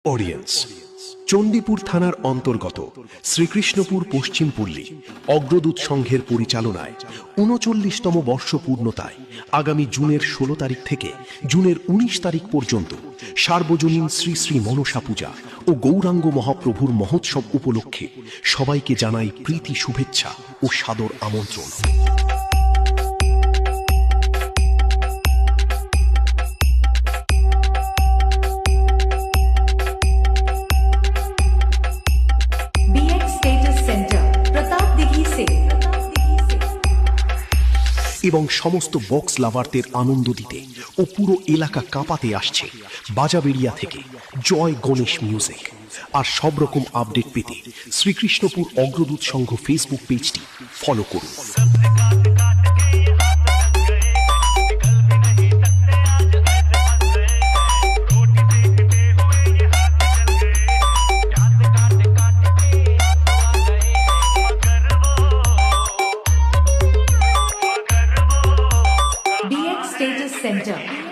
Audience Chandipur থানার অন্তর্গত শ্রীকৃষ্ণপুর পশ্চিম পল্লী অগ্রদূত সংঘের পরিচালনায় ৩৯তম বর্ষ পূর্ণতায় আগামী জুনের ১৬ তারিখ থেকে জুনের ১৯ তারিখ পর্যন্ত সার্বজনীন শ্রী শ্রী মনসা পূজা ও গৌরাঙ্গ মহাপ্রভুর মহোৎসব উপলক্ষে সবাইকে জানাই প্রীতি শুভেচ্ছা ও সাদর আমন্ত্রণ। এবং সমস্ত বক্স লাভারদের আনন্দ দিতে ও পুরো এলাকা কাঁপাতে আসছে বাজাবেড়িয়া থেকে জয় গণেশ মিউজিক। আর সব রকম আপডেট পেতে শ্রীকৃষ্ণপুর অগ্রদূত সংঘ ফেসবুক পেজটি ফলো করুন। BX Status Center.